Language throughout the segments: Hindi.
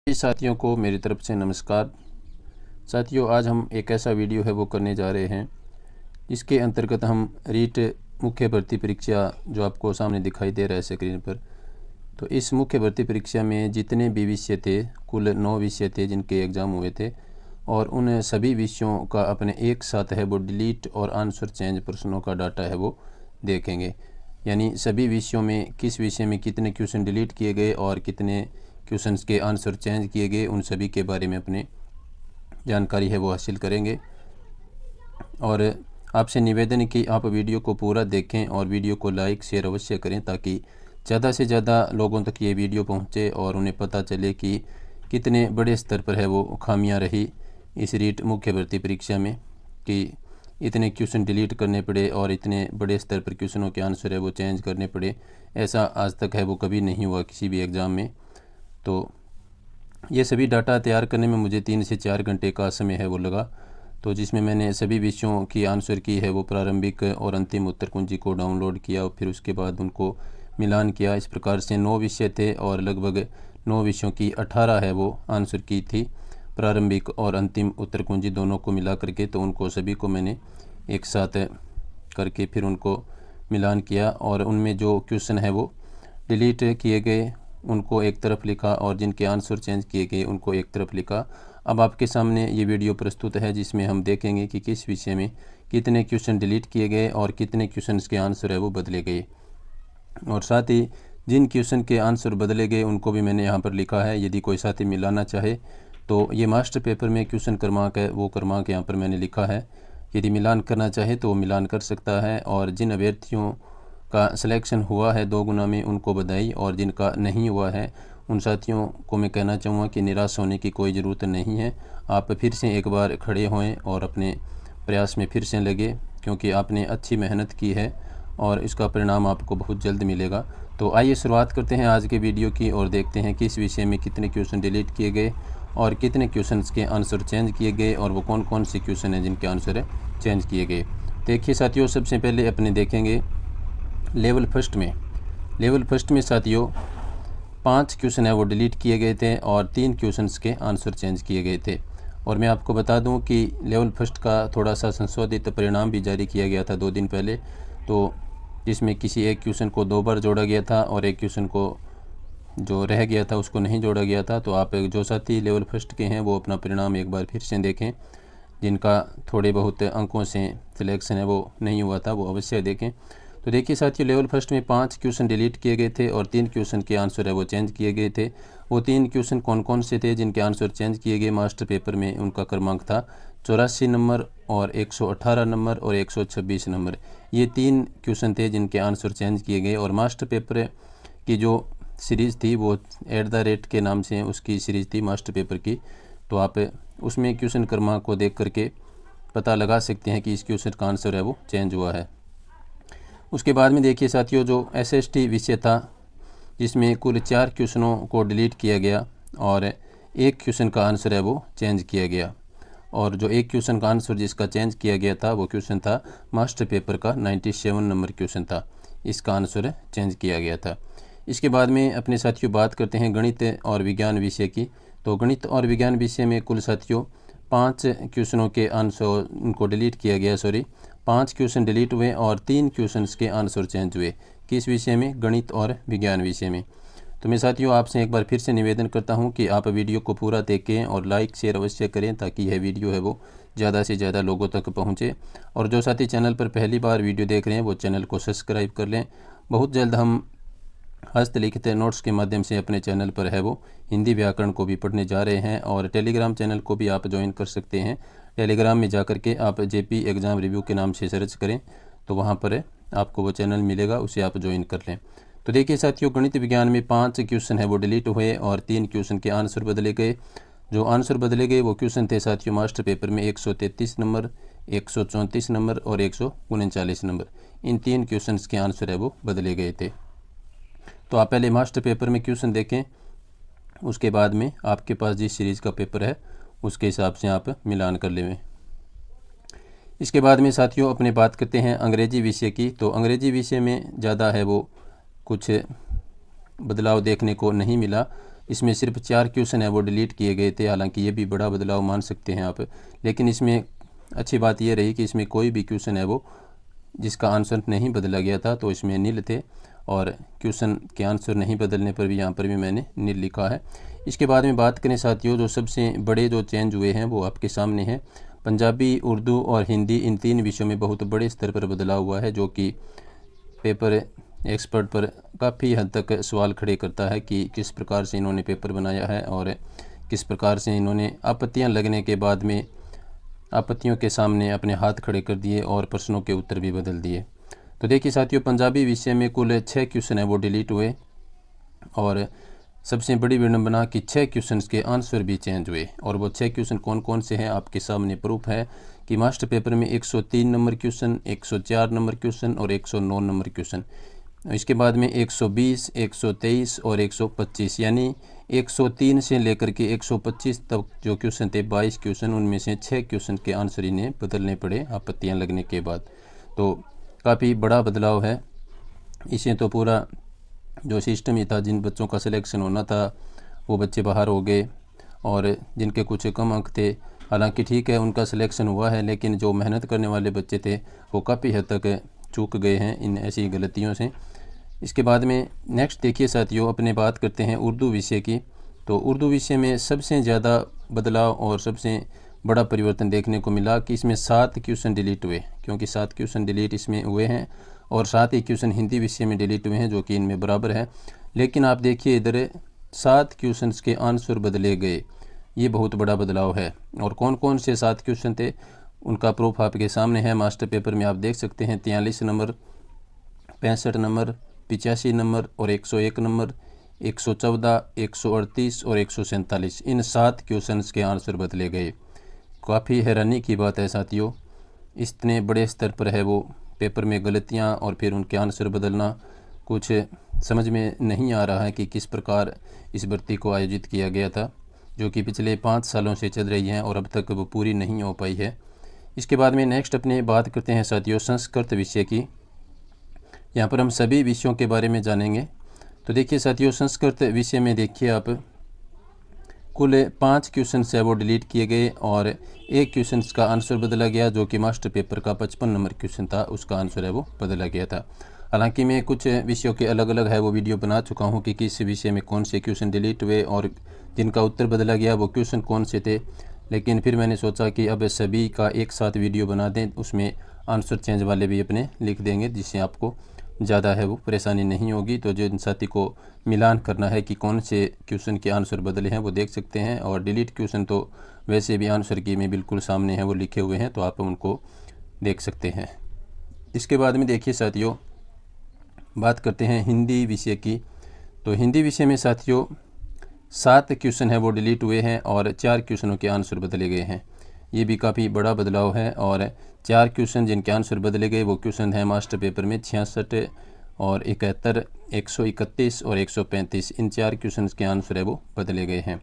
साथियों को मेरी तरफ से नमस्कार। साथियों, आज हम एक ऐसा वीडियो है वो करने जा रहे हैं जिसके अंतर्गत हम रीट मुख्य भर्ती परीक्षा जो आपको सामने दिखाई दे रहा है स्क्रीन पर, तो इस मुख्य भर्ती परीक्षा में जितने भी विषय थे, कुल 9 विषय थे जिनके एग्ज़ाम हुए थे, और उन सभी विषयों का अपने एक साथ है वो डिलीट और आंसर चेंज प्रश्नों का डाटा है वो देखेंगे। यानी सभी विषयों में किस विषय में कितने क्वेश्चन डिलीट किए गए और कितने क्वेश्चंस के आंसर चेंज किए गए, उन सभी के बारे में अपने जानकारी है वो हासिल करेंगे। और आपसे निवेदन है कि आप वीडियो को पूरा देखें और वीडियो को लाइक शेयर अवश्य करें ताकि ज़्यादा से ज़्यादा लोगों तक ये वीडियो पहुँचे और उन्हें पता चले कि कितने बड़े स्तर पर है वो खामियां रही इस रीट मुख्य भर्ती परीक्षा में, कि इतने क्वेश्चन डिलीट करने पड़े और इतने बड़े स्तर पर क्वेश्चनों के आंसर है वो चेंज करने पड़े। ऐसा आज तक है वो कभी नहीं हुआ किसी भी एग्ज़ाम में। तो ये सभी डाटा तैयार करने में मुझे 3 से 4 घंटे का समय है वो लगा, तो जिसमें मैंने सभी विषयों की आंसर की है वो प्रारंभिक और अंतिम उत्तर कुंजी को डाउनलोड किया और फिर उसके बाद उनको मिलान किया। इस प्रकार से 9 विषय थे और लगभग 9 विषयों की 18 है वो आंसर की थी, प्रारंभिक और अंतिम उत्तर कुंजी दोनों को मिला करके। तो उनको सभी को मैंने एक साथ करके फिर उनको मिलान किया और उनमें जो क्वेश्चन है वो डिलीट किए गए उनको एक तरफ लिखा और जिनके आंसर चेंज किए गए उनको एक तरफ लिखा। अब आपके सामने ये वीडियो प्रस्तुत है जिसमें हम देखेंगे कि किस विषय में कितने क्वेश्चन डिलीट किए गए और कितने क्वेश्चन के आंसर है वो बदले गए, और साथ ही जिन क्वेश्चन के आंसर बदले गए उनको भी मैंने यहाँ पर लिखा है। यदि कोई साथी मिलाना चाहे तो ये मास्टर पेपर में क्वेश्चन क्रमांक है वो क्रमांक यहाँ पर मैंने लिखा है। यदि मिलान करना चाहे तो वो मिलान कर सकता है, और जिन अभ्यर्थियों का सिलेक्शन हुआ है 2 गुना में उनको बधाई, और जिनका नहीं हुआ है उन साथियों को मैं कहना चाहूँगा कि निराश होने की कोई ज़रूरत नहीं है। आप फिर से एक बार खड़े होएं और अपने प्रयास में फिर से लगे, क्योंकि आपने अच्छी मेहनत की है और इसका परिणाम आपको बहुत जल्द मिलेगा। तो आइए शुरुआत करते हैं आज के वीडियो की और देखते हैं किस विषय में कितने क्वेश्चन डिलीट किए गए और कितने क्वेश्चंस के आंसर चेंज किए गए और वो कौन कौन से क्वेश्चन हैं जिनके आंसर चेंज किए गए। देखिए साथियों, सबसे पहले अपने देखेंगे लेवल फर्स्ट में साथियों 5 क्वेश्चन है वो डिलीट किए गए थे और 3 क्वेश्चंस के आंसर चेंज किए गए थे। और मैं आपको बता दूं कि लेवल फर्स्ट का थोड़ा सा संशोधित परिणाम भी जारी किया गया था 2 दिन पहले, तो जिसमें किसी एक क्वेश्चन को 2 बार जोड़ा गया था और एक क्वेश्चन को जो रह गया था उसको नहीं जोड़ा गया था। तो आप जो साथी लेवल फर्स्ट के हैं वो अपना परिणाम एक बार फिर से देखें, जिनका थोड़े बहुत अंकों से सिलेक्शन है वो नहीं हुआ था वो अवश्य देखें। तो देखिए साथियों, लेवल फर्स्ट में 5 क्वेश्चन डिलीट किए गए थे और 3 क्वेश्चन के आंसर है वो चेंज किए गए थे। वो 3 क्वेश्चन कौन कौन से थे जिनके आंसर चेंज किए गए मास्टर पेपर में, उनका क्रमांक था 84 नंबर और 118 नंबर और 126 नंबर। ये 3 क्वेश्चन थे जिनके आंसर चेंज किए गए। और मास्टर पेपर की जो सीरीज़ थी वो @ के नाम से उसकी सीरीज़ थी मास्टर पेपर की, तो आप उसमें क्वेश्चन क्रमांक को देख करके पता लगा सकते हैं कि इस क्वेश्चन का आंसर है वो चेंज हुआ है। उसके बाद में देखिए साथियों, जो SST विषय था जिसमें कुल 4 क्वेश्चनों को डिलीट किया गया और एक क्वेश्चन का आंसर है वो चेंज किया गया, और जो एक क्वेश्चन का आंसर जिसका चेंज किया गया था वो क्वेश्चन था मास्टर पेपर का 97 नंबर क्वेश्चन था, इसका आंसर चेंज किया गया था। इसके बाद में अपने साथियों बात करते हैं गणित और विज्ञान विषय की। तो गणित और विज्ञान विषय में कुल साथियों 5 क्वेश्चनों के आंसर उनको डिलीट किया गया, 5 क्वेश्चन डिलीट हुए और 3 क्वेश्चंस के आंसर चेंज हुए। किस विषय में? गणित और विज्ञान विषय में। तो मैं साथियों आपसे एक बार फिर से निवेदन करता हूं कि आप वीडियो को पूरा देखें और लाइक शेयर अवश्य करें ताकि यह वीडियो है वो ज़्यादा से ज़्यादा लोगों तक पहुंचे। और जो साथी चैनल पर पहली बार वीडियो देख रहे हैं वो चैनल को सब्सक्राइब कर लें। बहुत जल्द हम हस्तलिखित नोट्स के माध्यम से अपने चैनल पर है वो हिंदी व्याकरण को भी पढ़ने जा रहे हैं, और टेलीग्राम चैनल को भी आप ज्वाइन कर सकते हैं। टेलीग्राम में जा कर के आप JP एग्ज़ाम रिव्यू के नाम से सर्च करें तो वहाँ पर आपको वो चैनल मिलेगा, उसे आप ज्वाइन कर लें। तो देखिए साथियों, गणित विज्ञान में 5 क्वेश्चन है वो डिलीट हुए और 3 क्वेश्चन के आंसर बदले गए। जो आंसर बदले गए वो क्वेश्चन थे साथियों मास्टर पेपर में 133 नंबर, 134 नंबर और 139 नंबर। इन 3 क्वेश्चन के आंसर है वो बदले गए थे। तो आप पहले मास्टर पेपर में क्वेश्चन देखें, उसके बाद में आपके पास जिस सीरीज़ का पेपर है उसके हिसाब से आप मिलान कर लें। इसके बाद में साथियों अपने बात करते हैं अंग्रेजी विषय की। तो अंग्रेजी विषय में ज़्यादा है वो कुछ बदलाव देखने को नहीं मिला। इसमें सिर्फ 4 क्वेश्चन है वो डिलीट किए गए थे। हालांकि ये भी बड़ा बदलाव मान सकते हैं आप, लेकिन इसमें अच्छी बात ये रही कि इसमें कोई भी क्वेश्चन है वो जिसका आंसर नहीं बदला गया था, तो इसमें नील थे, और क्वेश्चन के आंसर नहीं बदलने पर भी यहाँ पर भी मैंने नील लिखा है। इसके बाद में बात करें साथियों, जो सबसे बड़े जो चेंज हुए हैं वो आपके सामने हैं। पंजाबी, उर्दू और हिंदी, इन 3 विषयों में बहुत बड़े स्तर पर बदलाव हुआ है, जो कि पेपर एक्सपर्ट पर काफ़ी हद तक सवाल खड़े करता है कि किस प्रकार से इन्होंने पेपर बनाया है और किस प्रकार से इन्होंने आपत्तियां लगने के बाद में आपत्तियों के सामने अपने हाथ खड़े कर दिए और प्रश्नों के उत्तर भी बदल दिए। तो देखिए साथियों, पंजाबी विषय में कुल 6 क्वेश्चन है वो डिलीट हुए, और सबसे बड़ी विडंबना कि 6 क्वेश्चन के आंसर भी चेंज हुए। और वो 6 क्वेश्चन कौन कौन से हैं आपके सामने प्रूफ है कि मास्टर पेपर में 103 नंबर क्वेश्चन, 104 नंबर क्वेश्चन और 109 नंबर क्वेश्चन, इसके बाद में 120, 123 और 125, यानी 103 से लेकर के 125 तक जो क्वेश्चन थे 22 क्वेश्चन, उनमें से 6 क्वेश्चन के आंसर इन्हें बदलने पड़े आपत्तियां लगने के बाद। तो काफ़ी बड़ा बदलाव है। इसे तो पूरा जो सिस्टम ही था, जिन बच्चों का सिलेक्शन होना था वो बच्चे बाहर हो गए, और जिनके कुछ कम अंक थे, हालांकि ठीक है उनका सिलेक्शन हुआ है, लेकिन जो मेहनत करने वाले बच्चे थे वो काफ़ी हद तक चूक गए हैं इन ऐसी गलतियों से। इसके बाद में नेक्स्ट देखिए साथियों, अपने बात करते हैं उर्दू विषय की। तो उर्दू विषय में सबसे ज़्यादा बदलाव और सबसे बड़ा परिवर्तन देखने को मिला कि इसमें 7 क्वेश्चन डिलीट हुए, क्योंकि 7 क्वेश्चन डिलीट इसमें हुए हैं, और 7 ही क्वेश्चन हिंदी विषय में डिलीट हुए हैं, जो कि इनमें बराबर है। लेकिन आप देखिए इधर 7 क्वेश्चन के आंसर बदले गए, ये बहुत बड़ा बदलाव है। और कौन कौन से 7 क्वेश्चन थे उनका प्रूफ आपके सामने है। मास्टर पेपर में आप देख सकते हैं 43 नंबर, 65 नंबर, 85 नंबर और 101 नंबर, 114, 138 और 147, इन 7 क्वेश्चंस के आंसर बदले गए। काफ़ी हैरानी की बात है साथियों, इतने बड़े स्तर पर है वो पेपर में गलतियां और फिर उनके आंसर बदलना। कुछ समझ में नहीं आ रहा है कि किस प्रकार इस भर्ती को आयोजित किया गया था, जो कि पिछले 5 सालों से चल रही है और अब तक वो पूरी नहीं हो पाई है। इसके बाद में नेक्स्ट अपने बात करते हैं साथियों संस्कृत विषय की। यहाँ पर हम सभी विषयों के बारे में जानेंगे। तो देखिए साथियों, संस्कृत विषय में देखिए आप, कुल 5 क्वेश्चन है वो डिलीट किए गए और 1 क्वेश्चन का आंसर बदला गया, जो कि मास्टर पेपर का 55 नंबर क्वेश्चन था, उसका आंसर है वो बदला गया था। हालांकि मैं कुछ विषयों के अलग अलग है वो वीडियो बना चुका हूँ कि किस विषय में कौन से क्वेश्चन डिलीट हुए और जिनका उत्तर बदला गया वो क्वेश्चन कौन से थे, लेकिन फिर मैंने सोचा कि अब सभी का एक साथ वीडियो बना दें, उसमें आंसर चेंज वाले भी अपने लिख देंगे, जिससे आपको ज़्यादा है वो परेशानी नहीं होगी। तो जो साथी को मिलान करना है कि कौन से क्वेश्चन के आंसर बदले हैं वो देख सकते हैं, और डिलीट क्वेश्चन तो वैसे भी आंसर की में बिल्कुल सामने हैं वो लिखे हुए हैं, तो आप उनको देख सकते हैं। इसके बाद में देखिए साथियों, बात करते हैं हिंदी विषय की। तो हिंदी विषय में साथियों 7 क्वेश्चन है वो डिलीट हुए हैं और 4 क्वेश्चनों के आंसर बदले गए हैं। ये भी काफ़ी बड़ा बदलाव है। और 4 क्वेश्चन जिनके आंसर बदले गए वो क्वेश्चन है मास्टर पेपर में 66 और 71, 131 और 135, इन 4 क्वेश्चन के आंसर है वो बदले गए हैं,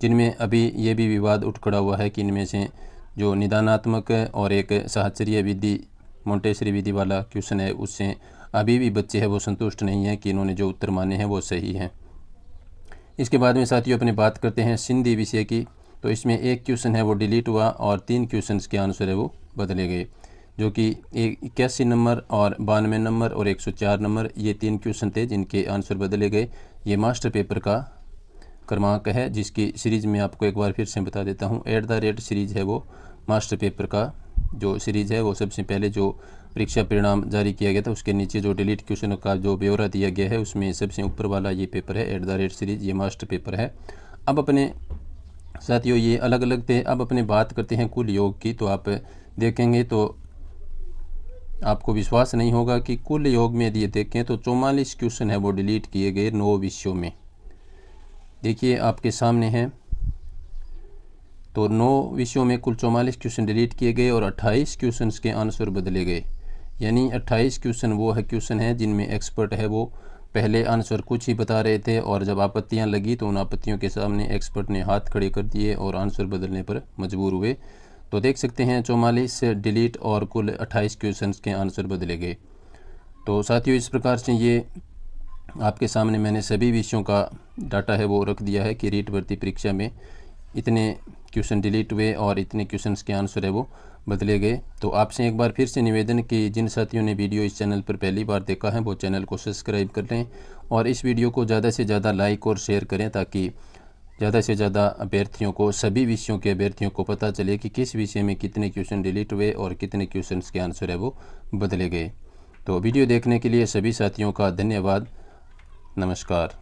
जिनमें अभी ये भी विवाद उठ खड़ा हुआ है कि इनमें से जो निदानात्मक और एक साहचर्य विधि मोंटेसरी विधि वाला क्वेश्चन है, उससे अभी भी बच्चे हैं वो संतुष्ट नहीं हैं कि इन्होंने जो उत्तर माने हैं वो सही हैं। इसके बाद में साथियों अपनी बात करते हैं सिंधी विषय की। तो इसमें 1 क्वेश्चन है वो डिलीट हुआ और 3 क्वेश्चन के आंसर है वो बदले गए, जो कि 81 नंबर और 92 नंबर और 104 नंबर, ये 3 क्वेश्चन थे जिनके आंसर बदले गए। ये मास्टर पेपर का क्रमांक है, जिसकी सीरीज़ में आपको एक बार फिर से बता देता हूँ। @ सीरीज़ है वो मास्टर पेपर का जो सीरीज़ है वो सबसे पहले जो परीक्षा परिणाम जारी किया गया था उसके नीचे जो डिलीट क्वेश्चन का जो ब्यौरा दिया गया है उसमें सबसे ऊपर वाला ये पेपर है @ सीरीज़, ये मास्टर पेपर है। अब अपने साथियों ये अलग अलग थे, अब अपने बात करते हैं कुल योग की। तो आप देखेंगे तो आपको विश्वास नहीं होगा कि कुल योग में यदि देखें तो 44 क्वेश्चन है वो डिलीट किए गए 9 विषयों में। देखिए आपके सामने हैं, तो 9 विषयों में कुल 44 क्वेश्चन डिलीट किए गए और 28 क्वेश्चन के आंसर बदले गए। यानी 28 क्वेश्चन वो है क्वेश्चन है जिनमें एक्सपर्ट है वो पहले आंसर कुछ ही बता रहे थे, और जब आपत्तियां लगी तो उन आपत्तियों के सामने एक्सपर्ट ने हाथ खड़े कर दिए और आंसर बदलने पर मजबूर हुए। तो देख सकते हैं 44 डिलीट और कुल 28 क्वेश्चन के आंसर बदले गए। तो साथियों इस प्रकार से ये आपके सामने मैंने सभी विषयों का डाटा है वो रख दिया है कि रीट भर्ती परीक्षा में इतने क्वेश्चन डिलीट हुए और इतने क्वेश्चंस के आंसर है वो बदले गए। तो आपसे एक बार फिर से निवेदन कि जिन साथियों ने वीडियो इस चैनल पर पहली बार देखा है वो चैनल को सब्सक्राइब कर लें और इस वीडियो को ज़्यादा से ज़्यादा लाइक और शेयर करें ताकि ज़्यादा से ज़्यादा अभ्यर्थियों को, सभी विषयों के अभ्यर्थियों को पता चले कि किस विषय में कितने क्वेश्चन डिलीट हुए और कितने क्वेश्चंस के आंसर है वो बदले गए। तो वीडियो देखने के लिए सभी साथियों का धन्यवाद। नमस्कार।